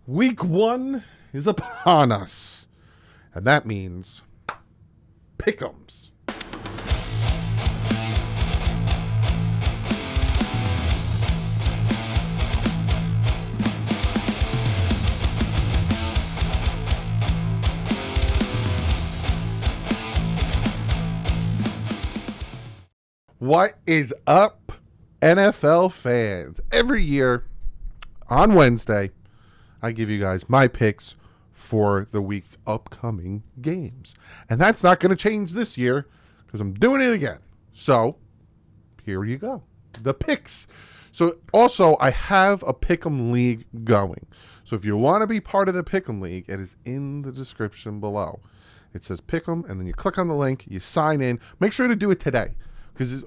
Week 1 is upon us, and that means pick'ems. What is up, NFL fans? Every year on Wednesday, I give you guys my picks for the week upcoming games. And that's not going to change this year because I'm doing it again. So here you go. The picks. So also, I have a pick'em league going. So if you want to be part of the pick'em league, it is in the description below. It says pick'em, and then you click on the link, you sign in. Make sure to do it today.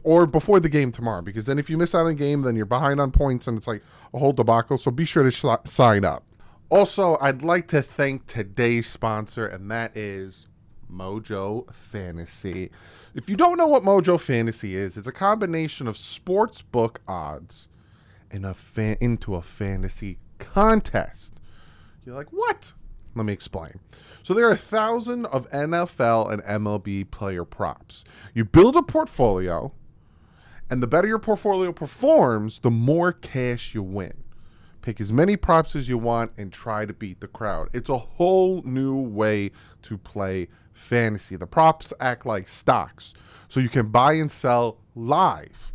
Or before the game tomorrow, because then if you miss out on a game, then you're behind on points and it's like a whole debacle. So be sure to sign up. Also, I'd like to thank today's sponsor, and that is Mojo Fantasy. If you don't know what Mojo Fantasy is, it's a combination of sports book odds and into a fantasy contest. You're like, what? Let me explain. So there are 1,000 of NFL and MLB player props. You build a portfolio, and the better your portfolio performs, the more cash you win. Pick as many props as you want and try to beat the crowd. It's a whole new way to play fantasy. The props act like stocks, so you can buy and sell live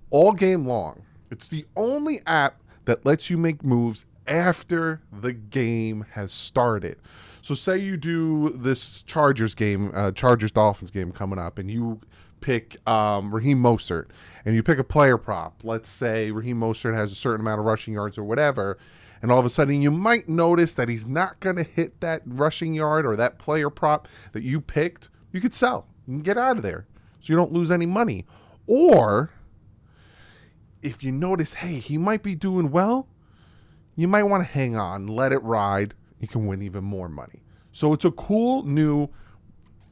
all game long. It's the only app that lets you make moves after the game has started. So say you do this Chargers game, Chargers-Dolphins game coming up, and you pick Raheem Mostert, and you pick a player prop. Let's say Raheem Mostert has a certain amount of rushing yards or whatever, and all of a sudden you might notice that he's not going to hit that rushing yard or that player prop that you picked. You could sell. You can get out of there so you don't lose any money. Or if you notice, hey, he might be doing well, you might want to hang on, let it ride. You can win even more money. So it's a cool new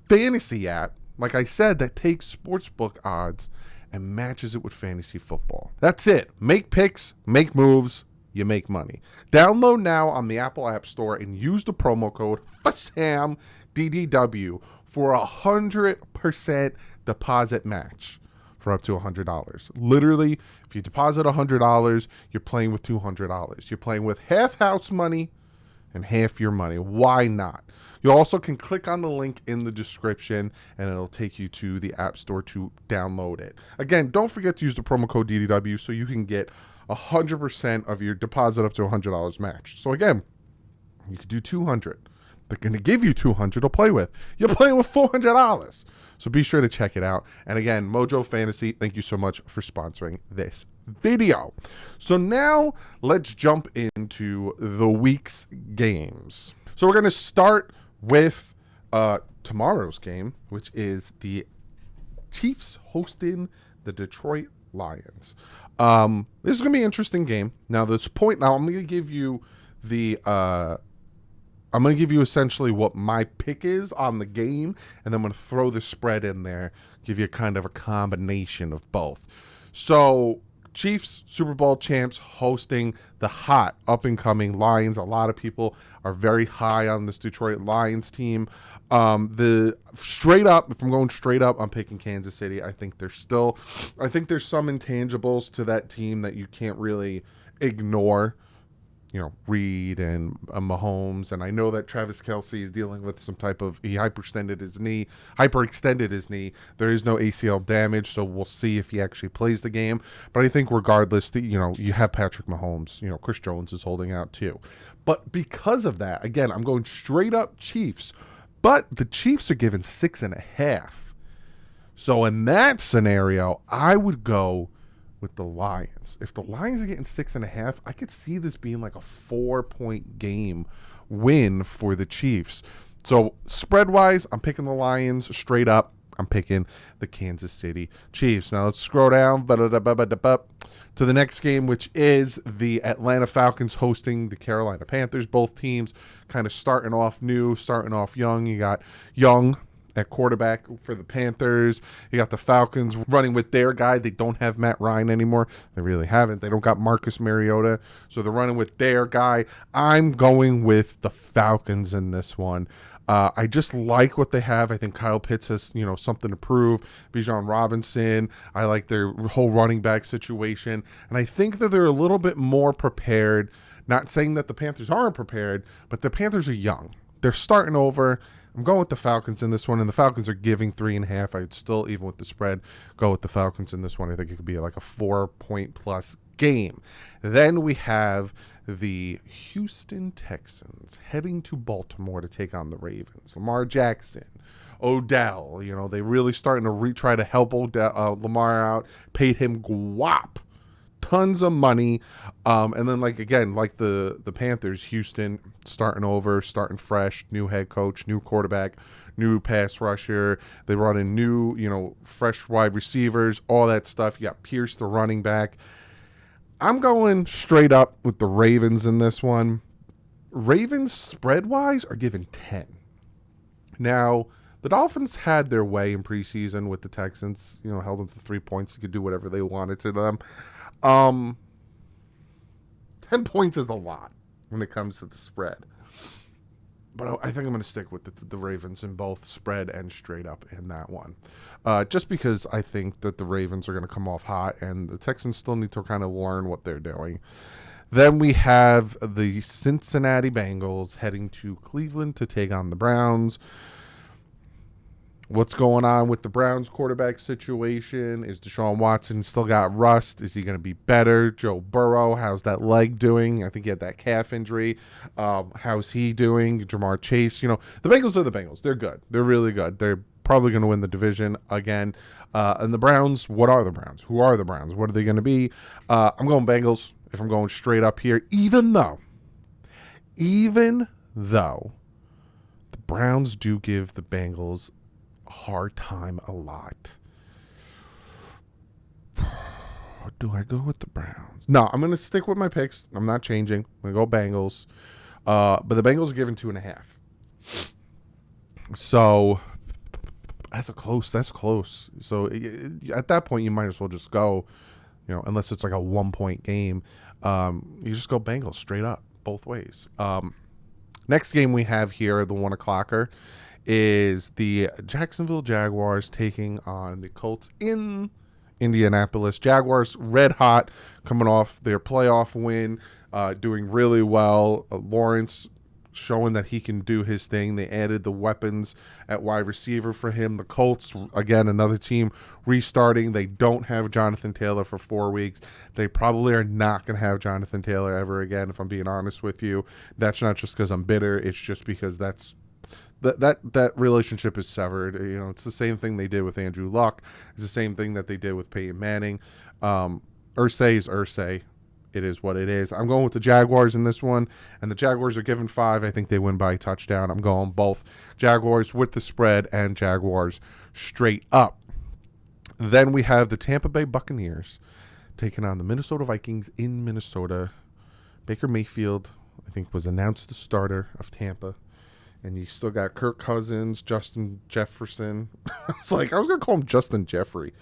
fantasy app, like I said, that takes sportsbook odds and matches it with fantasy football. That's it. Make picks, make moves, you make money. Download now on the Apple App Store and use the promo code FSAMDDW for 100% deposit match for up to $100. Literally, if you deposit $100, you're playing with $200. You're playing with half house money and half your money. Why not? You also can click on the link in the description and it'll take you to the App Store to download it. Again, don't forget to use the promo code DDW so you can get 100% of your deposit up to $100 matched. So again, you could do $200. They're going to give you $200 to play with. You're playing with $400. So be sure to check it out. And again, Mojo Fantasy, thank you so much for sponsoring this video. So now let's jump into the week's games. So we're going to start with tomorrow's game, which is the Chiefs hosting the Detroit Lions. This is going to be an interesting game. Now, I'm going to give you essentially what my pick is on the game, and then I'm going to throw the spread in there, give you kind of a combination of both. So, Chiefs, Super Bowl champs, hosting the hot up-and-coming Lions. A lot of people are very high on this Detroit Lions team. If I'm going straight up, I'm picking Kansas City. I think there's some intangibles to that team that you can't really ignore. You know, Reed and Mahomes, and I know that Travis Kelce is dealing with some type of, he hyperextended his knee. There is no ACL damage, so we'll see if he actually plays the game. But I think regardless, you have Patrick Mahomes. Chris Jones is holding out too. But because of that, again, I'm going straight up Chiefs. But the Chiefs are given 6.5. So in that scenario, I would go with the Lions. If the Lions are getting 6.5, I could see this being like a 4-point game win for the Chiefs. So spread-wise, I'm picking the Lions straight up. I'm picking the Kansas City Chiefs. Now let's scroll down to the next game, which is the Atlanta Falcons hosting the Carolina Panthers. Both teams kind of starting off new, starting off young. You got Young at quarterback for the Panthers. You got the Falcons running with their guy. They don't have Matt Ryan anymore. They really haven't. They don't got Marcus Mariota. So they're running with their guy. I'm going with the Falcons in this one. I just like what they have. I think Kyle Pitts has, something to prove. Bijan Robinson. I like their whole running back situation. And I think that they're a little bit more prepared. Not saying that the Panthers aren't prepared, but the Panthers are young. They're starting over. I'm going with the Falcons in this one, and the Falcons are giving 3.5. I'd still, even with the spread, go with the Falcons in this one. I think it could be like a 4-point plus game. Then we have the Houston Texans heading to Baltimore to take on the Ravens. Lamar Jackson, Odell, they really starting to try to help Lamar out, paid him guap, tons of money. And then like the Panthers, Houston starting over, starting fresh, new head coach, new quarterback, new pass rusher. They brought in new, fresh wide receivers, all that stuff. You got Pierce, the running back. I'm going straight up with the Ravens in this one. Ravens, spread-wise, are given 10. Now, the Dolphins had their way in preseason with the Texans. Held them to 3 points. You could do whatever they wanted to them. 10 points is a lot when it comes to the spread. But I think I'm going to stick with the Ravens in both spread and straight up in that one. Just because I think that the Ravens are going to come off hot and the Texans still need to kind of learn what they're doing. Then we have the Cincinnati Bengals heading to Cleveland to take on the Browns. What's going on with the Browns quarterback situation? Is Deshaun Watson still got rust? Is he going to be better? Joe Burrow, how's that leg doing? I think he had that calf injury. How's he doing? Jamar Chase. The Bengals are the Bengals. They're good. They're really good. They're probably going to win the division again. And the Browns, what are the Browns? Who are the Browns? What are they going to be? I'm going Bengals if I'm going straight up here, even though the Browns do give the Bengals hard time a lot. Do I go with the Browns? No, I'm going to stick with my picks. I'm not changing. I'm going to go Bengals. But the Bengals are given 2.5. So that's close. So at that point, you might as well just go, unless it's like a 1-point game. You just go Bengals straight up, both ways. Next game we have here, the 1 o'clocker, is the Jacksonville Jaguars taking on the Colts in Indianapolis. Jaguars red hot, coming off their playoff win, doing really well. Lawrence showing that he can do his thing. They added the weapons at wide receiver for him. The Colts, again, another team restarting. They don't have Jonathan Taylor for 4 weeks. They probably are not going to have Jonathan Taylor ever again, if I'm being honest with you. That's not just because I'm bitter. It's just because that relationship is severed. It's the same thing they did with Andrew Luck. It's the same thing that they did with Peyton Manning. Irsay is Irsay. It is what it is. I'm going with the Jaguars in this one, and the Jaguars are given 5. I think they win by a touchdown. I'm going both Jaguars with the spread and Jaguars straight up. Then we have the Tampa Bay Buccaneers taking on the Minnesota Vikings in Minnesota. Baker Mayfield, I think, was announced the starter of Tampa. And you still got Kirk Cousins, Justin Jefferson. I was going to call him Justin Jeffrey.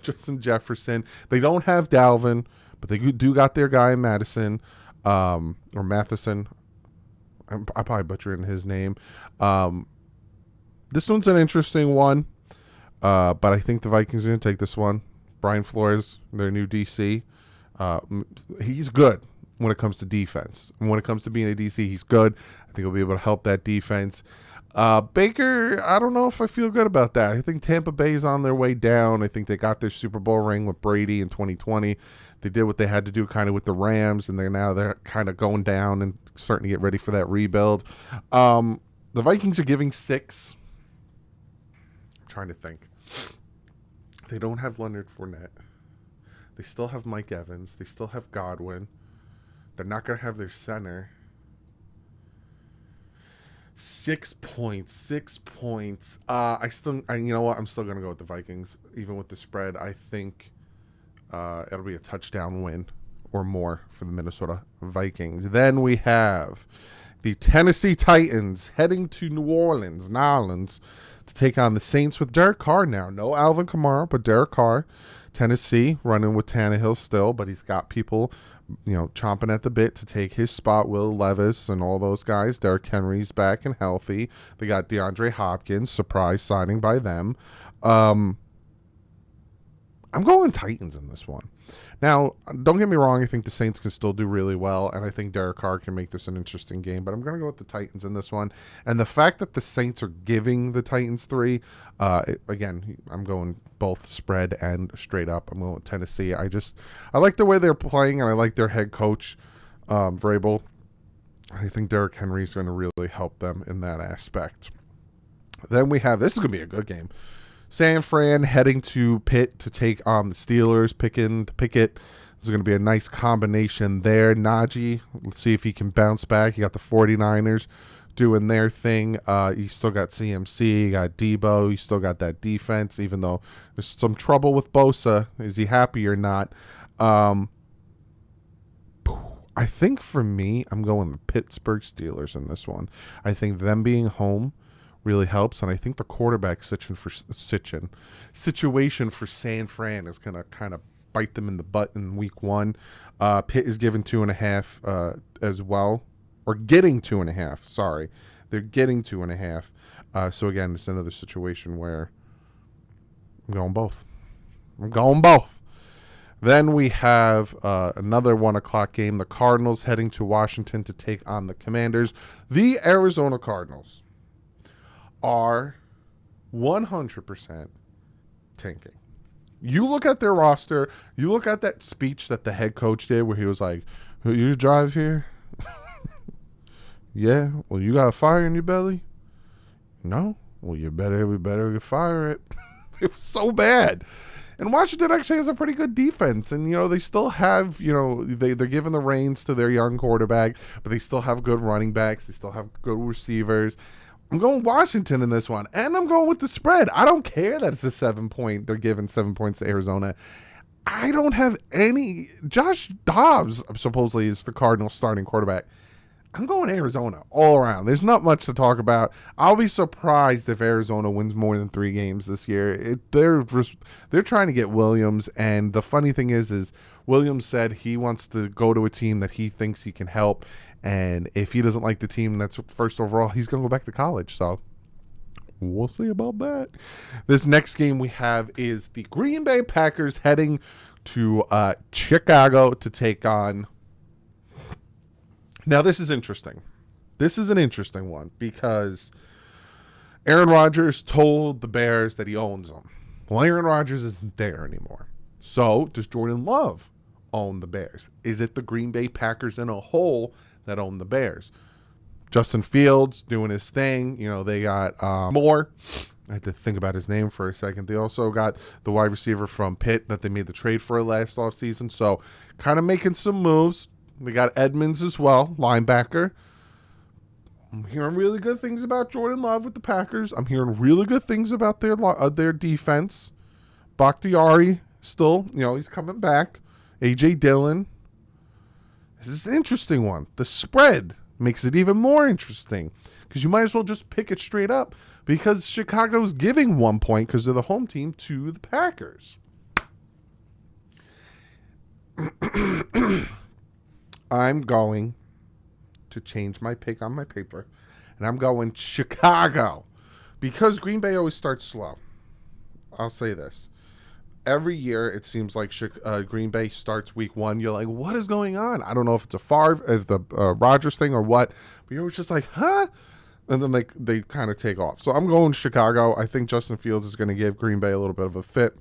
Justin Jefferson. They don't have Dalvin, but they do got their guy in Madison, or Matheson. I'm probably butchering his name. This one's an interesting one, but I think the Vikings are going to take this one. Brian Flores, their new DC. He's good when it comes to defense. And when it comes to being a DC, he's good. I think he'll be able to help that defense. Baker, I don't know if I feel good about that. I think Tampa Bay is on their way down. I think they got their Super Bowl ring with Brady in 2020. They did what they had to do kind of with the Rams, and they're kind of going down and starting to get ready for that rebuild. The Vikings are giving 6. I'm trying to think. They don't have Leonard Fournette. They still have Mike Evans. They still have Godwin. They're not going to have their center. 6 points. 6 points. You know what? I'm still going to go with the Vikings, even with the spread. I think it'll be a touchdown win or more for the Minnesota Vikings. Then we have the Tennessee Titans heading to New Orleans to take on the Saints with Derek Carr now. No Alvin Kamara, but Derek Carr. Tennessee running with Tannehill still, but he's got people, chomping at the bit to take his spot. Will Levis and all those guys. Derrick Henry's back and healthy. They got DeAndre Hopkins, surprise signing by them. I'm going Titans in this one. Now, don't get me wrong. I think the Saints can still do really well, and I think Derek Carr can make this an interesting game, but I'm going to go with the Titans in this one. And the fact that the Saints are giving the Titans 3, again, I'm going both spread and straight up. I'm going with Tennessee. I like the way they're playing, and I like their head coach, Vrabel. I think Derrick Henry is going to really help them in that aspect. Then we have, this is going to be a good game. San Fran heading to Pitt to take on the Steelers, Pickett. This is going to be a nice combination there. Najee, let's see if he can bounce back. You got the 49ers doing their thing. You still got CMC, you got Debo, you still got that defense, even though there's some trouble with Bosa. Is he happy or not? I think for me, I'm going the Pittsburgh Steelers in this one. I think them being home really helps, and I think the quarterback situation for San Fran is going to kind of bite them in the butt in week 1. Pitt is given 2.5 as well, or getting 2.5. Sorry, they're getting 2.5. So again, it's another situation where I'm going both. Then we have another 1:00 game. The Cardinals heading to Washington to take on the Commanders. The Arizona Cardinals are 100% tanking. You look at their roster, you look at that speech that the head coach did where he was like, "You drive here?" "Yeah." "Well, you got a fire in your belly?" "No." "Well, we better fire it." It was so bad. And Washington actually has a pretty good defense. And, they still have, they're giving the reins to their young quarterback, but they still have good running backs. They still have good receivers. I'm going Washington in this one, and I'm going with the spread. I don't care that it's a 7-point. They're giving 7 points to Arizona. I don't have any. Josh Dobbs supposedly is the Cardinals starting quarterback. I'm going Arizona all around. There's not much to talk about. I'll be surprised if Arizona wins more than 3 games this year. They're trying to get Williams, and the funny thing is Williams said he wants to go to a team that he thinks he can help. And if he doesn't like the team that's first overall, he's going to go back to college. So we'll see about that. This next game we have is the Green Bay Packers heading to Chicago to take on. Now, this is interesting. This is an interesting one because Aaron Rodgers told the Bears that he owns them. Well, Aaron Rodgers isn't there anymore. So does Jordan Love own the Bears? Is it the Green Bay Packers in a whole that own the Bears? Justin Fields doing his thing. They got Moore. I had to think about his name for a second. They also got the wide receiver from Pitt that they made the trade for last offseason. So kind of making some moves. They got Edmonds as well, linebacker. I'm hearing really good things about Jordan Love with the Packers. I'm hearing really good things about their defense. Bakhtiari still, he's coming back. A.J. Dillon. This is an interesting one. The spread makes it even more interesting because you might as well just pick it straight up because Chicago's giving 1 point because they're the home team to the Packers. I'm going to change my pick on my paper, and I'm going Chicago because Green Bay always starts slow. I'll say this. Every year, it seems like Green Bay starts week 1. You're like, what is going on? I don't know if it's the Rodgers thing or what, but you're just like, huh? And then they kind of take off. So I'm going Chicago. I think Justin Fields is going to give Green Bay a little bit of a fit.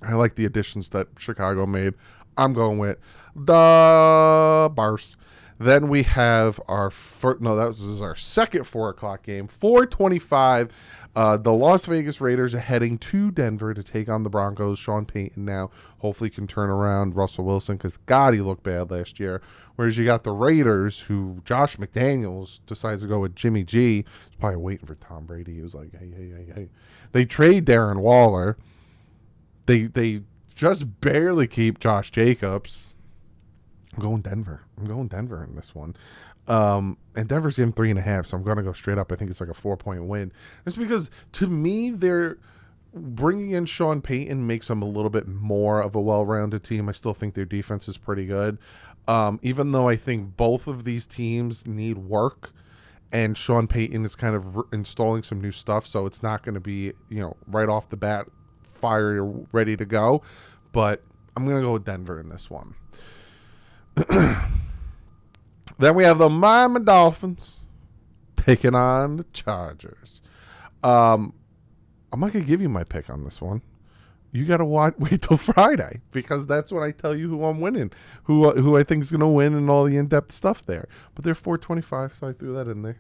I like the additions that Chicago made. I'm going with the Bears. Then we have this is our second 4:00 game, 4:25. The Las Vegas Raiders are heading to Denver to take on the Broncos. Sean Payton now hopefully can turn around Russell Wilson because, God, he looked bad last year. Whereas you got the Raiders who Josh McDaniels decides to go with Jimmy G. He's probably waiting for Tom Brady. He was like, hey. They trade Darren Waller. They just barely keep Josh Jacobs. I'm going Denver in this one. And Denver's getting 3.5, so I'm going to go straight up. I think it's like a 4-point win. Just because, to me, they're bringing in Sean Payton makes them a little bit more of a well-rounded team. I still think their defense is pretty good. Even though I think both of these teams need work, and Sean Payton is kind of installing some new stuff, so it's not going to be, right off the bat, fire ready to go. But I'm going to go with Denver in this one. Then we have the Miami Dolphins taking on the Chargers. I'm not going to give you my pick on this one. You got to wait till Friday, because that's when I tell you who I'm winning, who I think is going to win, and all the in-depth stuff there. But they're 425, so I threw that in there.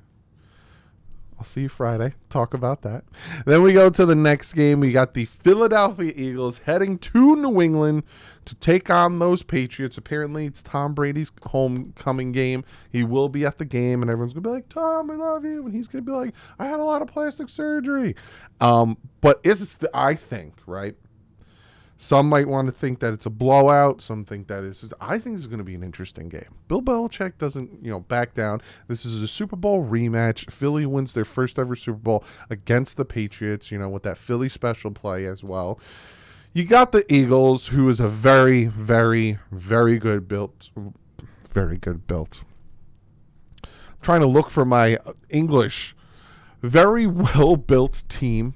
I'll see you Friday. Talk about that. Then we go to the next game. We got the Philadelphia Eagles heading to New England to take on those Patriots. Apparently, it's Tom Brady's homecoming game. He will be at the game, and everyone's going to be like, Tom, I love you. And he's going to be like, I had a lot of plastic surgery. But I think, right? Some might want to think that it's a blowout. Some think that I think this is going to be an interesting game. Bill Belichick doesn't, back down. This is a Super Bowl rematch. Philly wins their first ever Super Bowl against the Patriots, with that Philly special play as well. You got the Eagles, who is a very, very, very good built. I'm trying to look for my English. Very well built team.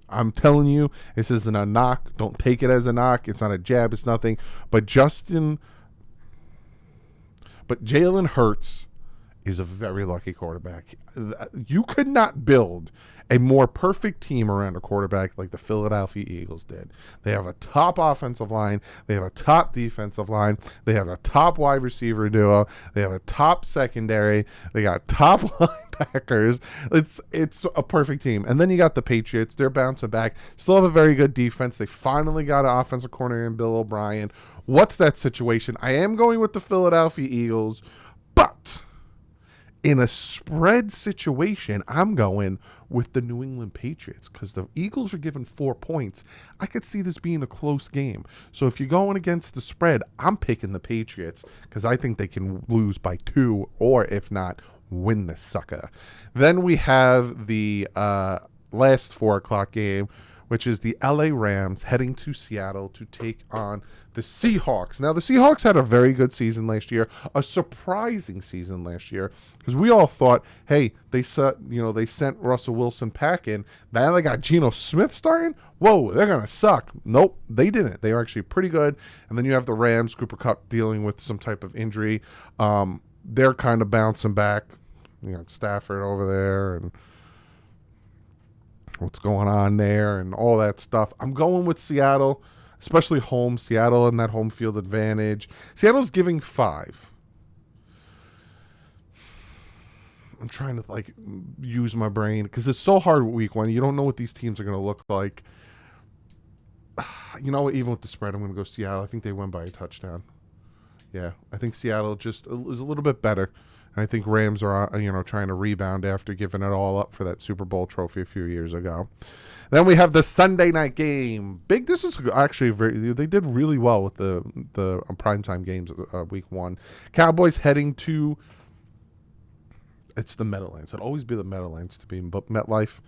I'm telling you, this isn't a knock. Don't take it as a knock. It's not a jab. It's nothing. But Jalen Hurts is a very lucky quarterback. You could not build a more perfect team around a quarterback like the Philadelphia Eagles did. They have a top offensive line. They have a top defensive line. They have a top wide receiver duo. They have a top secondary. They got top linebackers. It's a perfect team. And then you got the Patriots. They're bouncing back. Still have a very good defense. They finally got an offensive coordinator in Bill O'Brien. What's that situation? I am going with the Philadelphia Eagles, but in a spread situation, I'm going with the New England Patriots because the Eagles are given 4 points. I could see this being a close game. So if you're going against the spread, I'm picking the Patriots because I think they can lose by 2, or if not, win this sucker. Then we have the last 4 o'clock game, which is the LA Rams heading to Seattle to take on the Seahawks. Now, the Seahawks had a very good season last year, a surprising season last year, because we all thought, hey, they sent Russell Wilson packing. Now they got Geno Smith starting. Whoa, they're gonna suck. Nope, they didn't. They were actually pretty good. And then you have the Rams, Cooper Kupp dealing with some type of injury. They're kind of bouncing back. You got Stafford over there and what's going on there and all that stuff. I'm going with Seattle, especially home. Seattle and that home field advantage. Seattle's giving 5. I'm trying to use my brain because it's so hard with week 1. You don't know what these teams are going to look like. Even with the spread, I'm going to go Seattle. I think they win by a touchdown. Yeah, I think Seattle just is a little bit better. And I think Rams are, trying to rebound after giving it all up for that Super Bowl trophy a few years ago. Then we have the Sunday night game. This is actually they did really well with the primetime games week 1. Cowboys heading to, it's the Meadowlands. It'll always be the Meadowlands to be in MetLife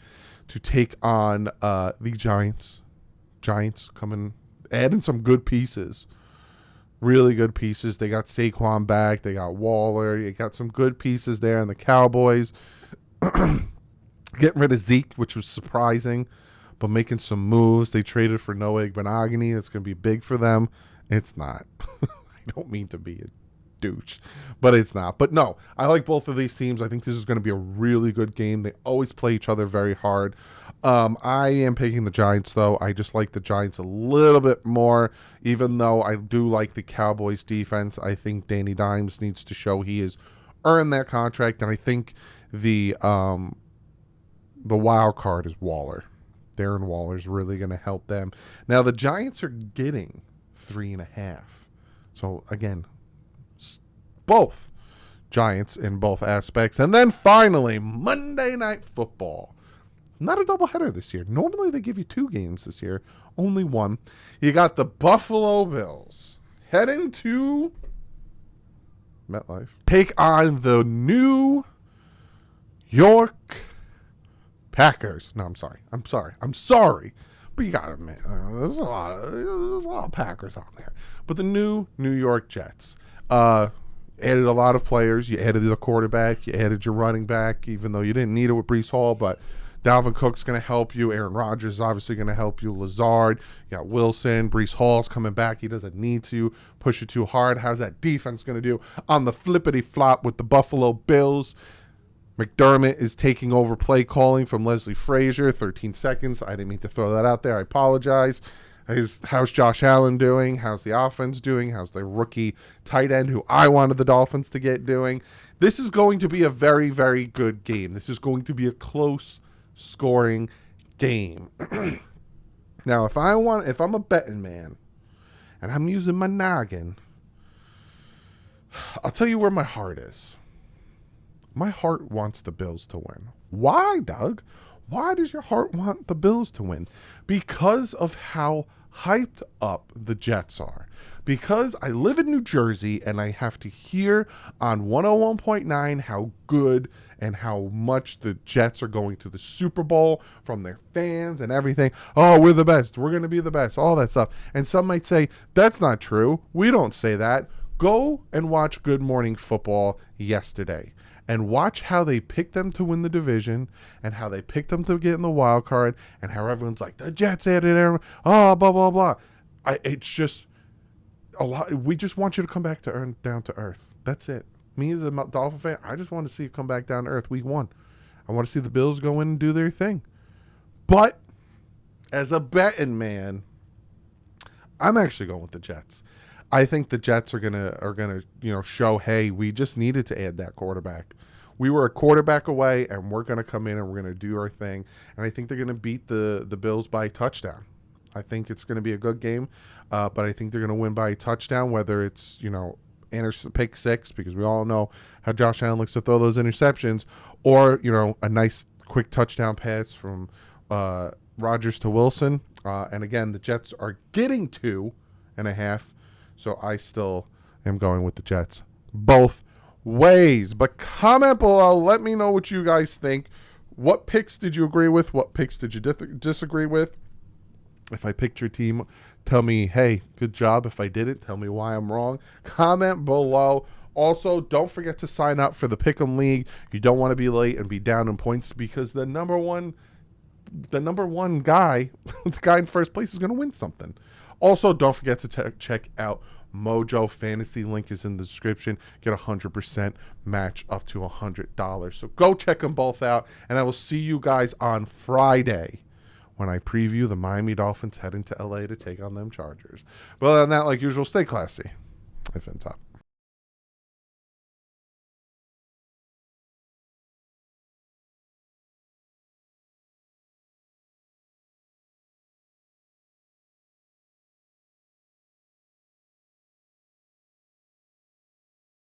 to take on the Giants. Giants coming, adding some good pieces. Really good pieces. They got Saquon back. They got Waller. You got some good pieces there. And the Cowboys getting rid of Zeke, which was surprising, but making some moves. They traded for Noah Igbenogany. That's going to be big for them. It's not. I don't mean to be a douche, but it's not. But no, I like both of these teams. I think this is going to be a really good game. They always play each other very hard. I am picking the Giants, though. I just like the Giants a little bit more, even though I do like the Cowboys defense. I think Danny Dimes needs to show he has earned that contract, and I think the wild card is Waller. Darren Waller is really going to help them. Now, the Giants are getting 3.5. So, again, both Giants in both aspects. And then finally, Monday Night Football. Not a doubleheader this year. Normally they give you 2 games this year. Only 1. You got the Buffalo Bills heading to MetLife. Take on the New York Packers. No, I'm sorry. But you got to admit, there's a lot of Packers on there. But the New York Jets added a lot of players. You added the quarterback. You added your running back, even though you didn't need it with Breece Hall. But Dalvin Cook's going to help you. Aaron Rodgers is obviously going to help you. Lazard, you got Wilson. Breece Hall's coming back. He doesn't need to push it too hard. How's that defense going to do on the flippity flop with the Buffalo Bills? McDermott is taking over play calling from Leslie Frazier. 13 seconds. I didn't mean to throw that out there. I apologize. How's Josh Allen doing? How's the offense doing? How's the rookie tight end who I wanted the Dolphins to get doing? This is going to be a very, very good game. This is going to be a close scoring game. Now, if I'm a betting man and I'm using my noggin, I'll tell you where my heart is. My heart wants the Bills to win. Why, Doug? Why does your heart want the Bills to win? Because of how hyped up the Jets are. Because I live in New Jersey and I have to hear on 101.9 how good and how much the Jets are going to the Super Bowl from their fans and everything. Oh, we're the best. We're going to be the best. All that stuff. And some might say, that's not true. We don't say that. Go and watch Good Morning Football yesterday. And watch how they picked them to win the division and how they picked them to get in the wild card and how everyone's like, the Jets added Aaron. Oh, blah, blah, blah. It's just a lot. We just want you to come back down to earth. That's it. Me as a Dolphin fan, I just want to see you come back down to earth week 1. I want to see the Bills go in and do their thing. But as a betting man, I'm actually going with the Jets. I think the Jets are gonna show, hey, we just needed to add that quarterback. We were a quarterback away, and we're gonna come in and we're gonna do our thing. And I think they're gonna beat the Bills by a touchdown. I think it's gonna be a good game, but I think they're gonna win by a touchdown. Whether it's pick 6, because we all know how Josh Allen likes to throw those interceptions, or a nice quick touchdown pass from Rodgers to Wilson. And again, the Jets are getting 2.5. So I still am going with the Jets both ways. But comment below. Let me know what you guys think. What picks did you agree with? What picks did you disagree with? If I picked your team, tell me, hey, good job. If I didn't, tell me why I'm wrong. Comment below. Also, don't forget to sign up for the Pick'em League. You don't want to be late and be down in points because the number one guy, the guy in first place, is going to win something. Also, don't forget to check out Mojo Fantasy. Link is in the description. Get a 100% match up to $100. So go check them both out, and I will see you guys on Friday when I preview the Miami Dolphins heading to LA to take on them Chargers. But other than that, like usual, stay classy. If in top.